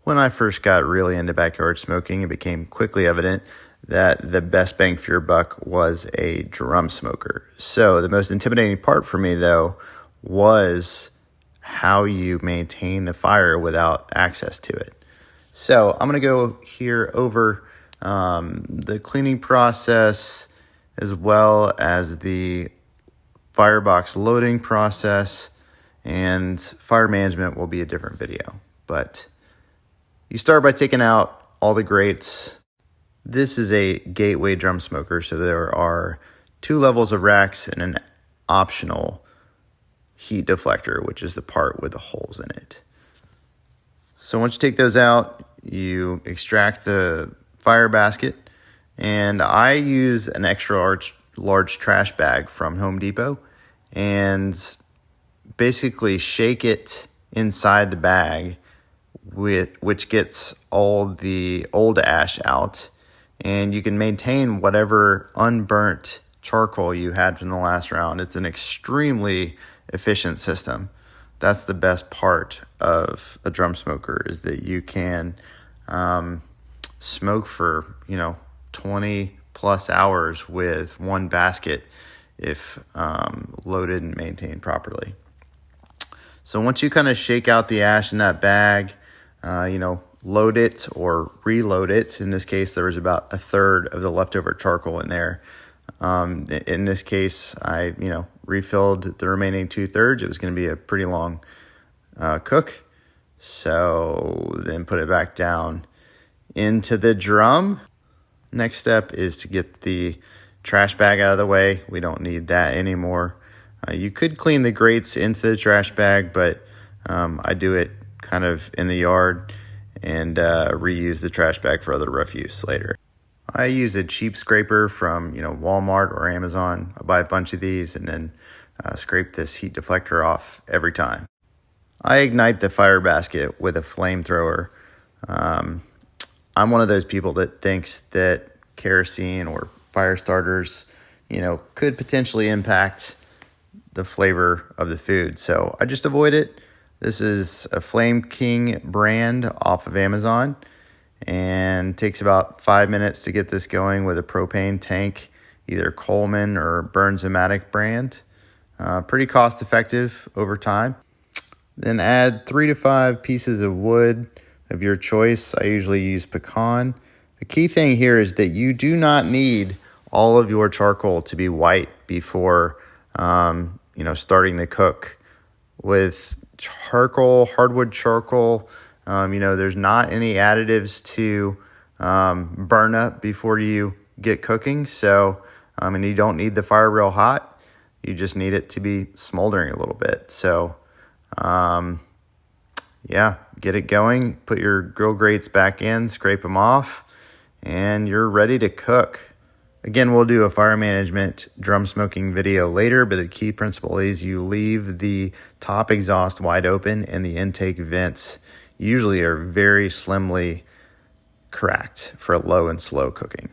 When I first got really into backyard smoking, it became quickly evident that the best bang for your buck was a drum smoker. So the most intimidating part for me, though, was how you maintain the fire without access to it. So I'm going to go here over the cleaning process as well as the firebox loading process, and fire management will be a different video. But you start by taking out all the grates. This is a gateway drum smoker, so there are 2 levels of racks and an optional heat deflector, which is the part with the holes in it. So once you take those out, you extract the fire basket, and I use an extra large trash bag from Home Depot and basically shake it inside the bag, which gets all the old ash out, and you can maintain whatever unburnt charcoal you had from the last round. It's an extremely efficient system. That's the best part of a drum smoker, is that you can smoke for 20 plus hours with one basket if loaded and maintained properly. So once you kind of shake out the ash in that bag, load it or reload it. In this case, there was about 1/3 of the leftover charcoal in there. In this case, I refilled the remaining 2/3. It was going to be a pretty long cook. So then put it back down into the drum. Next step is to get the trash bag out of the way. We don't need that anymore. You could clean the grates into the trash bag, but I do it kind of in the yard and reuse the trash bag for other refuse later. I use a cheap scraper from Walmart or Amazon. I buy a bunch of these and then scrape this heat deflector off every time. I ignite the fire basket with a flamethrower. I'm one of those people that thinks that kerosene or fire starters, could potentially impact the flavor of the food. So I just avoid it. This is a Flame King brand off of Amazon, and takes about 5 minutes to get this going with a propane tank, either Coleman or Burns-O-Matic brand. Pretty cost effective over time. Then add 3 to 5 pieces of wood of your choice. I usually use pecan. The key thing here is that you do not need all of your charcoal to be white before starting the cook. With charcoal, hardwood charcoal, there's not any additives to burn up before you get cooking. So, and you don't need the fire real hot. You just need it to be smoldering a little bit. So, get it going. Put your grill grates back in, scrape them off, and you're ready to cook. Again, we'll do a fire management drum smoking video later, but the key principle is you leave the top exhaust wide open, and the intake vents usually are very slimly cracked for low and slow cooking.